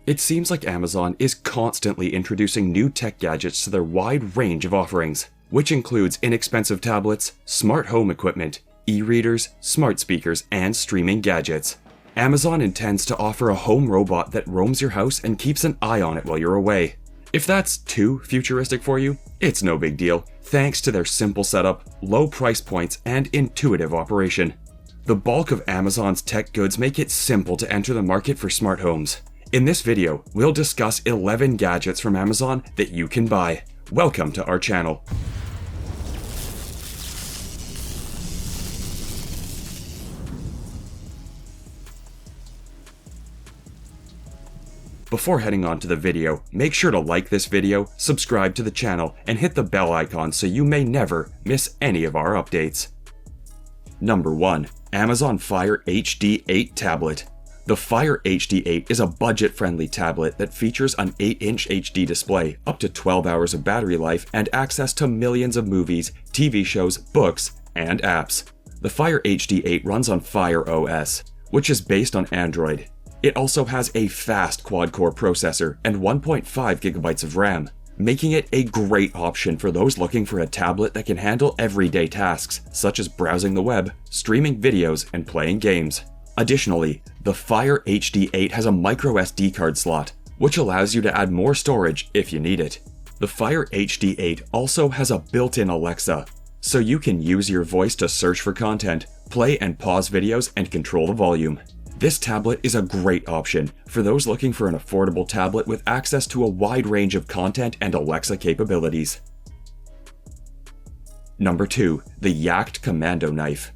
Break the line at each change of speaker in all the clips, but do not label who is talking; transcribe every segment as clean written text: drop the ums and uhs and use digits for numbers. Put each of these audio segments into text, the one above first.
It seems like Amazon is constantly introducing new tech gadgets to their wide range of offerings, which includes inexpensive tablets, smart home equipment, e-readers, smart speakers, and streaming gadgets. Amazon intends to offer a home robot that roams your house and keeps an eye on it while you're away. If that's too futuristic for you, it's no big deal, thanks to their simple setup, low price points, and intuitive operation. The bulk of Amazon's tech goods make it simple to enter the market for smart homes. In this video, we'll discuss 11 gadgets from Amazon that you can buy. Welcome to our channel. Before heading on to the video, make sure to like this video, subscribe to the channel, and hit the bell icon so you may never miss any of our updates. Number 1. Amazon Fire HD 8 Tablet. The Fire HD 8 is a budget-friendly tablet that features an 8-inch HD display, up to 12 hours of battery life, and access to millions of movies, TV shows, books, and apps. The Fire HD 8 runs on Fire OS, which is based on Android. It also has a fast quad-core processor and 1.5 GB of RAM, making it a great option for those looking for a tablet that can handle everyday tasks, such as browsing the web, streaming videos, and playing games. Additionally, the Fire HD 8 has a microSD card slot, which allows you to add more storage if you need it. The Fire HD 8 also has a built-in Alexa, so you can use your voice to search for content, play and pause videos, and control the volume. This tablet is a great option for those looking for an affordable tablet with access to a wide range of content and Alexa capabilities. Number 2. The Yakt Commando Knife.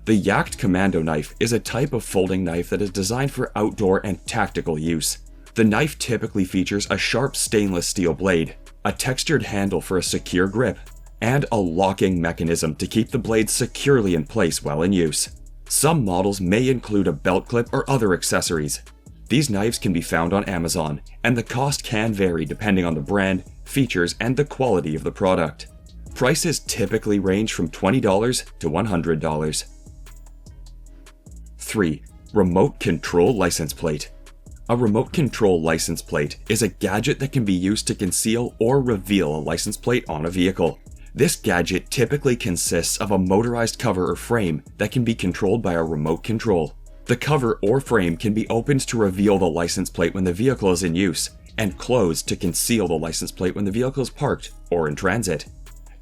The Yakt Commando knife is a type of folding knife that is designed for outdoor and tactical use. The knife typically features a sharp stainless steel blade, a textured handle for a secure grip, and a locking mechanism to keep the blade securely in place while in use. Some models may include a belt clip or other accessories. These knives can be found on Amazon, and the cost can vary depending on the brand, features, and the quality of the product. Prices typically range from $20 to $100. 3. Remote Control License Plate. A remote control license plate is a gadget that can be used to conceal or reveal a license plate on a vehicle. This gadget typically consists of a motorized cover or frame that can be controlled by a remote control. The cover or frame can be opened to reveal the license plate when the vehicle is in use, and closed to conceal the license plate when the vehicle is parked or in transit.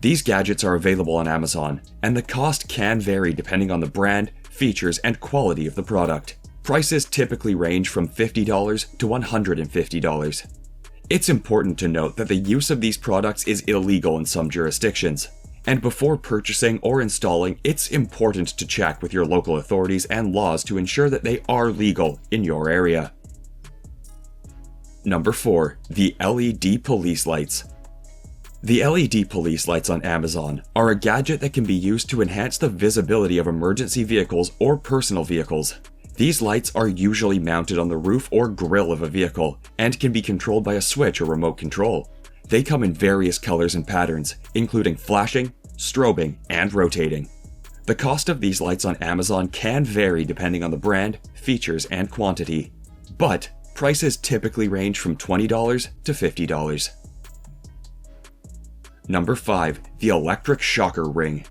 These gadgets are available on Amazon, and the cost can vary depending on the brand, features, and quality of the product. Prices typically range from $50 to $150. It's important to note that the use of these products is illegal in some jurisdictions, and before purchasing or installing, it's important to check with your local authorities and laws to ensure that they are legal in your area. Number 4. The LED Police Lights. The LED police lights on Amazon are a gadget that can be used to enhance the visibility of emergency vehicles or personal vehicles. These lights are usually mounted on the roof or grille of a vehicle and can be controlled by a switch or remote control. They come in various colors and patterns, including flashing, strobing, and rotating. The cost of these lights on Amazon can vary depending on the brand, features, and quantity, but prices typically range from $20 to $50. Number 5. The Electric Shocker Ring.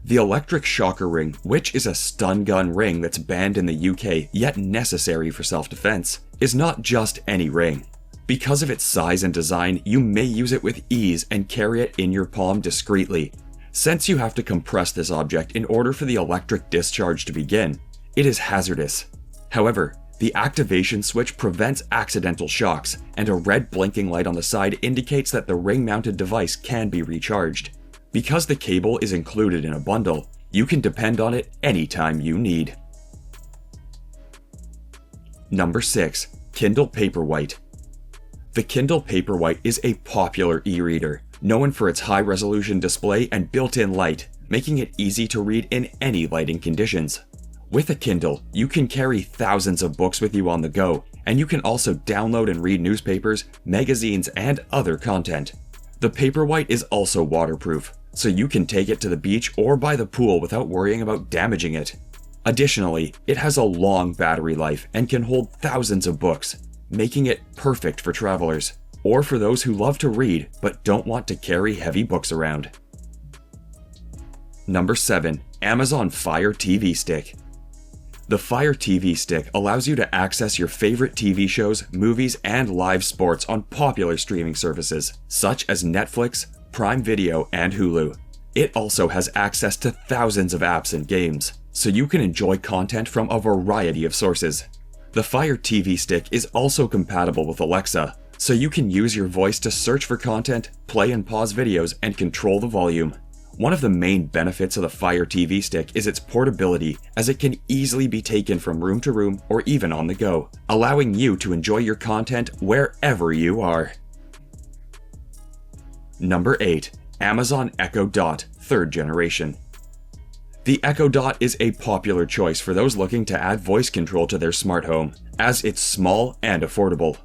The Electric Shocker Ring, which is a stun gun ring that's banned in the UK yet necessary for self-defense, is not just any ring. Because of its size and design, you may use it with ease and carry it in your palm discreetly. Since you have to compress this object in order for the electric discharge to begin, it is hazardous. However, the activation switch prevents accidental shocks, and a red blinking light on the side indicates that the ring-mounted device can be recharged. Because the cable is included in a bundle, you can depend on it anytime you need. Number 6. Kindle Paperwhite. The Kindle Paperwhite is a popular e-reader, known for its high-resolution display and built-in light, making it easy to read in any lighting conditions. With a Kindle, you can carry thousands of books with you on the go, and you can also download and read newspapers, magazines, and other content. The Paperwhite is also waterproof, so you can take it to the beach or by the pool without worrying about damaging it. Additionally, it has a long battery life and can hold thousands of books. making it perfect for travelers, or for those who love to read but don't want to carry heavy books around. Number 7. Amazon Fire TV Stick. The Fire TV Stick allows you to access your favorite TV shows, movies, and live sports on popular streaming services, such as Netflix, Prime Video, and Hulu. It also has access to thousands of apps and games, so you can enjoy content from a variety of sources. The Fire TV Stick is also compatible with Alexa, so you can use your voice to search for content, play and pause videos, and control the volume. One of the main benefits of the Fire TV Stick is its portability, as it can easily be taken from room to room or even on the go, allowing you to enjoy your content wherever you are. Number 8. Amazon Echo Dot 3rd Generation. The Echo Dot is a popular choice for those looking to add voice control to their smart home, as it's small and affordable.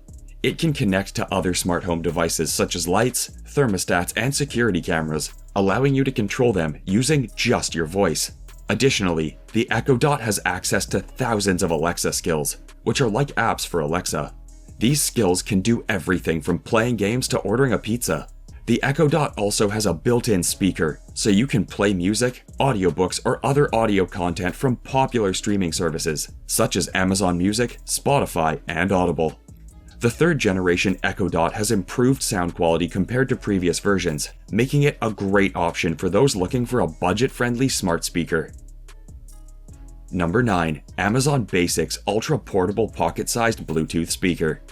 It can connect to other smart home devices such as lights, thermostats, and security cameras, allowing you to control them using just your voice. Additionally, the Echo Dot has access to thousands of Alexa skills, which are like apps for Alexa. These skills can do everything from playing games to ordering a pizza. The Echo Dot also has a built-in speaker, so you can play music, audiobooks, or other audio content from popular streaming services, such as Amazon Music, Spotify, and Audible. The 3rd generation Echo Dot has improved sound quality compared to previous versions, making it a great option for those looking for a budget-friendly smart speaker. Number 9. Amazon Basics Ultra Portable Pocket-Sized Bluetooth Speaker.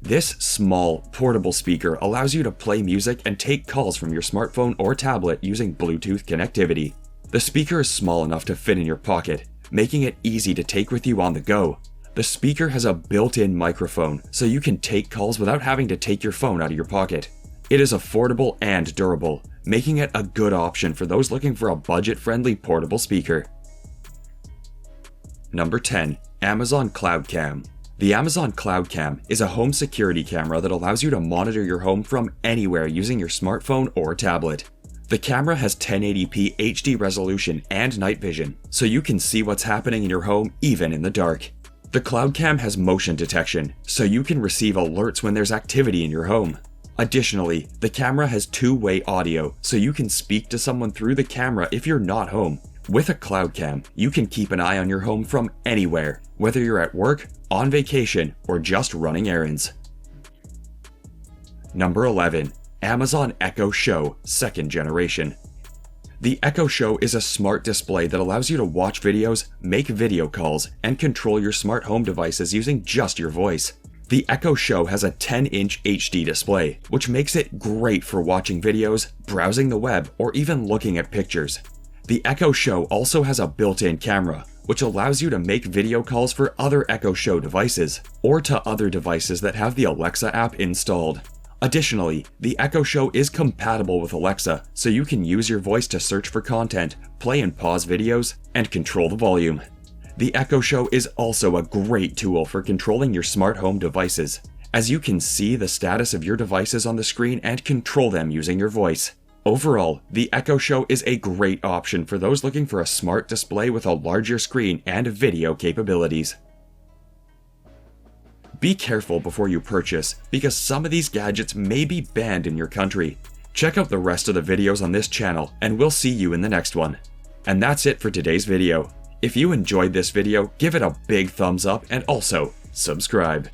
This small, portable speaker allows you to play music and take calls from your smartphone or tablet using Bluetooth connectivity. The speaker is small enough to fit in your pocket, making it easy to take with you on the go. The speaker has a built-in microphone, so you can take calls without having to take your phone out of your pocket. It is affordable and durable, making it a good option for those looking for a budget-friendly portable speaker. Number 10. Amazon Cloud Cam. The Amazon Cloud Cam is a home security camera that allows you to monitor your home from anywhere using your smartphone or tablet. The camera has 1080p HD resolution and night vision, so you can see what's happening in your home even in the dark. The Cloud Cam has motion detection, so you can receive alerts when there's activity in your home. Additionally, the camera has two-way audio, so you can speak to someone through the camera if you're not home. With a Cloud Cam, you can keep an eye on your home from anywhere, whether you're at work, on vacation, or just running errands. Number 11. Amazon Echo Show 2nd Generation. The Echo Show is a smart display that allows you to watch videos, make video calls, and control your smart home devices using just your voice. The Echo Show has a 10-inch HD display, which makes it great for watching videos, browsing the web, or even looking at pictures. The Echo Show also has a built-in camera, which allows you to make video calls for other Echo Show devices, or to other devices that have the Alexa app installed. Additionally, the Echo Show is compatible with Alexa, so you can use your voice to search for content, play and pause videos, and control the volume. The Echo Show is also a great tool for controlling your smart home devices, as you can see the status of your devices on the screen and control them using your voice. Overall, the Echo Show is a great option for those looking for a smart display with a larger screen and video capabilities. Be careful before you purchase, because some of these gadgets may be banned in your country. Check out the rest of the videos on this channel, and we'll see you in the next one. And that's it for today's video. If you enjoyed this video, give it a big thumbs up and also subscribe.